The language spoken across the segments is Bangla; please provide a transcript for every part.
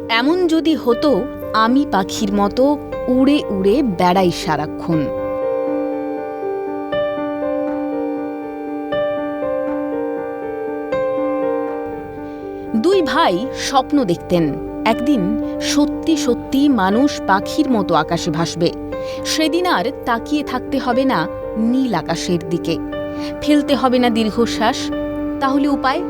এমন যদি হতো আমি পাখির মতো উড়ে উড়ে বেড়াই সারাক্ষণ। দুই ভাই স্বপ্ন দেখতেন একদিন সত্যি সত্যি মানুষ পাখির মতো আকাশে ভাসবে। সেদিন আর তাকিয়ে থাকতে হবে না নীল আকাশের দিকে, ফেলতে হবে না দীর্ঘশ্বাস। তাহলে উপায়?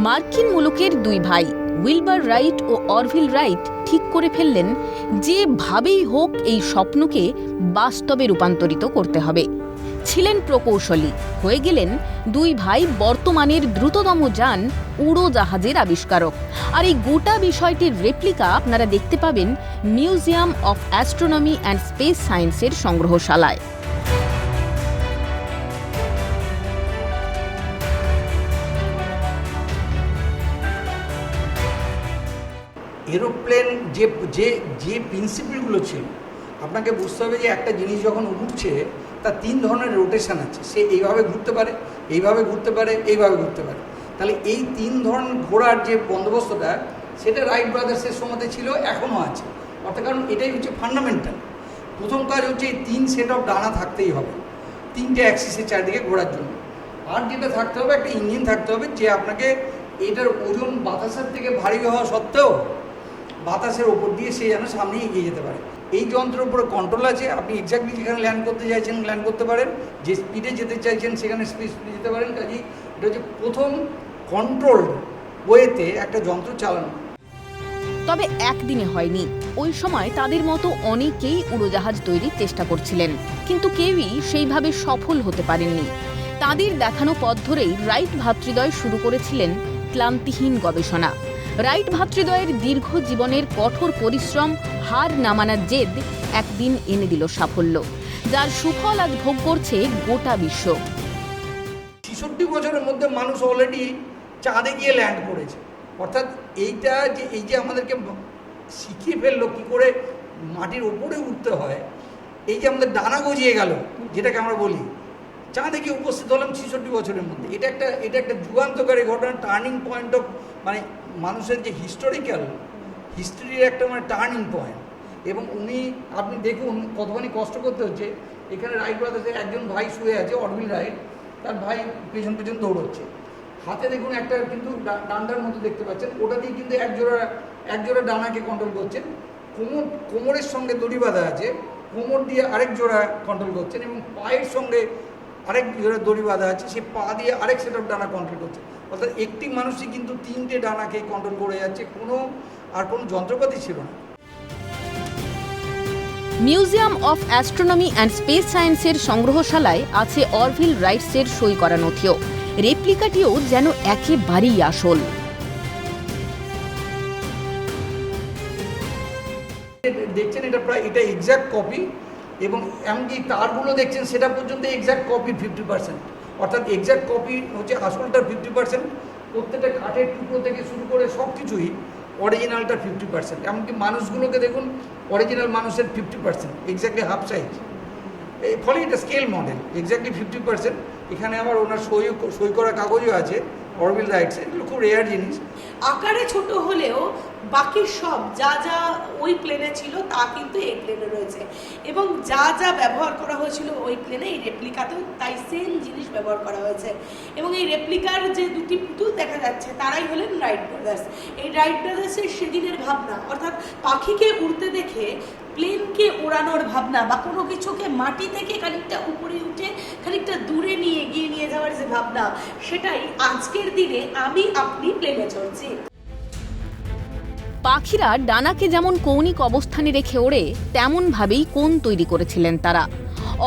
মার্কিন মুলুকের দুই ভাই উইলবার রাইট ও অরভিল রাইট ঠিক করে ফেললেন যেভাবেই হোক এই স্বপ্নকে বাস্তবে রূপান্তরিত করতে হবে। ছিলেন প্রকৌশলী, হয়ে গেলেন দুই ভাই বর্তমানের দ্রুততম যান উড়োজাহাজের আবিষ্কারক। আর এই গোটা বিষয়টির রেপ্লিকা আপনারা দেখতে পাবেন museum of astronomy and space সায়েন্সের সংগ্রহশালায়। এরোপ্লেন যে যে যে প্রিন্সিপালগুলো ছিল, আপনাকে বুঝতে হবে যে একটা জিনিস যখন উঠছে তার তিন ধরনের রোটেশন আছে। সে এইভাবে ঘুরতে পারে, এইভাবে ঘুরতে পারে, এইভাবে ঘুরতে পারে। তাহলে এই তিন ধরনের ঘোরার যে বন্দোবস্তটা, সেটা রাইট ব্রাদার্সের সময়তে ছিল, এখনও আছে। অর্থাৎ কারণ এটাই হচ্ছে ফান্ডামেন্টাল। প্রথম কাজ হচ্ছে এই তিন সেট অফ ডানা থাকতেই হবে তিনটে অ্যাক্সিসের চারদিকে ঘোরার জন্য। আর যেটা থাকতে হবে, একটা ইঞ্জিন থাকতে হবে যে আপনাকে এটার ওজন বাতাসের থেকে ভারী হওয়া সত্ত্বেও বাতাসের ওপর দিয়ে সে যেন সামনে এগিয়ে যেতে পারে। এই যন্ত্রের উপরে কন্ট্রোল আছে, আপনি এক্স্যাক্টলি যেখানে ল্যান্ড করতে চাইছেন ল্যান্ড করতে পারেন, যে স্পিডে যেতে চাইছেন সেখানে স্পিডে যেতে পারেন। কাজেই এটা হচ্ছে প্রথম কন্ট্রোলড ওয়েতে একটা যন্ত্র চালানো। তবে একদিনে হয়নি। ওই সময় তাদের মতো অনেকেই উড়োজাহাজ তৈরির চেষ্টা করছিলেন, কিন্তু কেউই সেইভাবে সফল হতে পারেননি। তাদের দেখানো পথ ধরেই রাইট ভ্রাতৃদ্বয় শুরু করেছিলেন ক্লান্তিহীন গবেষণা। রাইট ভ্রাতৃদ্বয়ের দীর্ঘ জীবনের কঠোর পরিশ্রম, হার না মানার জেদ একদিন এনে দিল সাফল্য, যার সুফল আজ ভোগ করছে গোটা বিশ্ব। ৬৬ বছরের মধ্যে মানুষ অলরেডি চাঁদে গিয়ে ল্যান্ড করেছে। অর্থাৎ এইটা যে এই যে আমাদেরকে শিখিয়ে ফেললো কী করে মাটির ওপরে উঠতে হয়, এই যে আমাদের ডানা গজিয়ে গেল যেটাকে আমরা বলি, চাঁদে গিয়ে উপস্থিত হলাম ৬৬ বছরের মধ্যে। এটা একটা যুগান্তকারী ঘটনা, টার্নিং পয়েন্ট অফ মানে মানুষের যে হিস্ট্রির একটা মানে টার্নিং পয়েন্ট। এবং আপনি দেখুন কতখানি কষ্ট করতে হচ্ছে। এখানে রাইট ব্রাদার্সের একজন ভাই শুয়ে আছে, অরভিল রাইট, তার ভাই পেছন পেছন দৌড়চ্ছে। হাতে দেখুন একটা কিন্তু ডান্ডার মতো দেখতে পাচ্ছেন, ওটা দিয়ে কিন্তু এক জোড়া ডানাকে কন্ট্রোল করছেন। কোমরের সঙ্গে দড়ি বাঁধা আছে, কোমর দিয়ে আরেক জোড়া কন্ট্রোল করছেন, এবং পায়ের সঙ্গে আরেক জোড়া দড়ি বাঁধা আছে, সে পা দিয়ে আরেক সেট অফ ডানা কন্ট্রোল করছে। অর্থাৎ একটি মানুষই কিন্তু তিনটে ডানাকে কন্ট্রোল করে যাচ্ছে, কোনো যন্ত্রপাতি ছিল না। Museum of astronomy and space সায়েন্সের সংগ্রহশালায় আছে অরভিল রাইটসের সই করা নথিও। রেপ্লিকাটিও যেন একেবারেই আসল। দেখছেন এটা এক্স্যাক্ট কপি, এবং এমনকি তারগুলো দেখছেন সেটা পর্যন্ত এক্স্যাক্ট কপি 50%। অর্থাৎ এক্স্যাক্ট কপি হচ্ছে আসলটার 50%। প্রত্যেকটা কাঠের টুকরো থেকে শুরু করে সব কিছুই অরিজিনালটার 50%। এমনকি মানুষগুলোকে দেখুন, অরিজিনাল মানুষের 50%, এক্স্যাক্টলি হাফ সাইজ। ফলে এটা স্কেল মডেল, এক্স্যাক্টলি 50%। এখানে আবার ওনার সই করা কাগজও আছে অরভিল রাইটসের। এগুলো খুব রেয়ার জিনিস। আকারে ছোট হলেও বাকি সব যা যা ওই প্লেনে ছিল তা কিন্তু এই প্লেনে রয়েছে, এবং যা যা ব্যবহার করা হয়েছিল ওই প্লেনে এই রেপ্লিকাতেও তাই সেম জিনিস ব্যবহার করা হয়েছে। এবং এই রেপ্লিকার যে দুটি পুতুল দেখা যাচ্ছে তারাই হলেন রাইট ব্রাদার্স। এই রাইট ব্রাদার্সের সেদিনের ভাবনা, অর্থাৎ পাখিকে উড়তে দেখে প্লেনকে ওড়ানোর ভাবনা, বা কোনো কিছুকে মাটি থেকে খানিকটা উপরে উঠে খানিকটা দূরে নিয়ে এগিয়ে নিয়ে যাওয়ার যে ভাবনা, সেটাই আজকের দিনে আপনি প্লেনে চড়ছি। পাখিরা ডানাকে যেমন কৌণিক অবস্থানে রেখে ওড়ে, তেমনভাবেই কোণ তৈরি করেছিলেন তারা।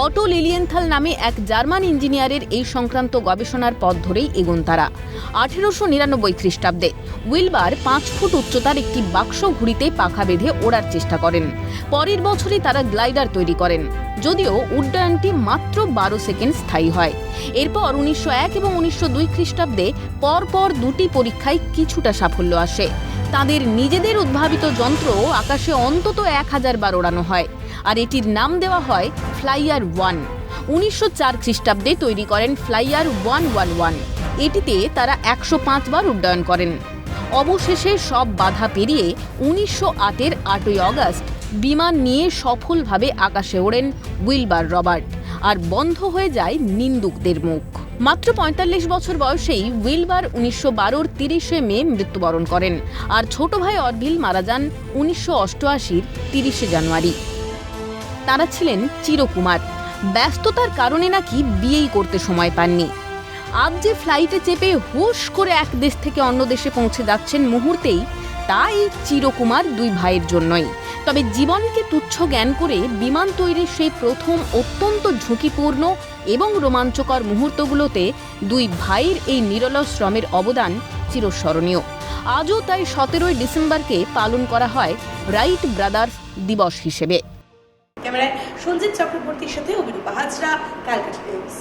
অটো লিলিয়েন্থাল নামে এক জার্মান ইঞ্জিনিয়ারের এই সংক্রান্ত গবেষণার পথ ধরেই এগোন তারা। 1899 খ্রিস্টাব্দে উইলবার 5 ফুট উচ্চতার একটি বাক্স ঘুড়িতে পাখা বেঁধে ওড়ার চেষ্টা করেন। পরের বছরই তারা গ্লাইডার তৈরি করেন, যদিও উড্ডয়নটি মাত্র 12 সেকেন্ড স্থায়ী হয়। এরপর 1901 এবং 1902 খ্রিস্টাব্দে পরপর দুটি পরীক্ষায় কিছুটা সাফল্য আসে। তাদের নিজেদের উদ্ভাবিত যন্ত্র আকাশে অন্তত 1000 বার ওড়ানো হয়, আর এটির নাম দেওয়া হয় ফ্লাইয়ার 1। 1904 খ্রিস্টাব্দে তৈরি করেন ফ্লাইয়ার 111। এটিতে তারা 105 বার উড্ডয়ন করেন। অবশেষে সব বাধা পেরিয়ে 1908-এর 8ই অগস্ট বিমান নিয়ে সফলভাবে আকাশে ওড়েন উইলবার রবার্ট, আর বন্ধ হয়ে যায় নিন্দুকদের মুখ। মাত্র 45 বছর বয়সেই উইলবার 1912-র 30শে মে মৃত্যুবরণ করেন, আর ছোট ভাই অরভিল মারা যান 1988-র 30শে জানুয়ারি। তারা ছিলেন চিরকুমার, ব্যস্ততার কারণে নাকি বিয়েই করতে সময় পাননি। আজ যে ফ্লাইটে চেপে হুশ করে এক দেশ থেকে অন্য দেশে পৌঁছে যাচ্ছেন মুহূর্তেই, তা এই চিরকুমার দুই ভাইয়ের জন্যই। তবে জীবনকে তুচ্ছ জ্ঞান করে বিমান তৈরির সেই প্রথম অত্যন্ত ঝুঁকিপূর্ণ এবং রোমাঞ্চকর মুহূর্তগুলোতে দুই ভাইয়ের এই নিরলস শ্রমের অবদান চিরস্মরণীয়। আজও তাই 17ই ডিসেম্বরকে পালন করা হয় রাইট ব্রাদার্স দিবস হিসেবে। ক্যামেরায় সঞ্জিত চক্রবর্তীর সাথে অভিরূপা হাজরা, ক্যালকাটা টাইমস।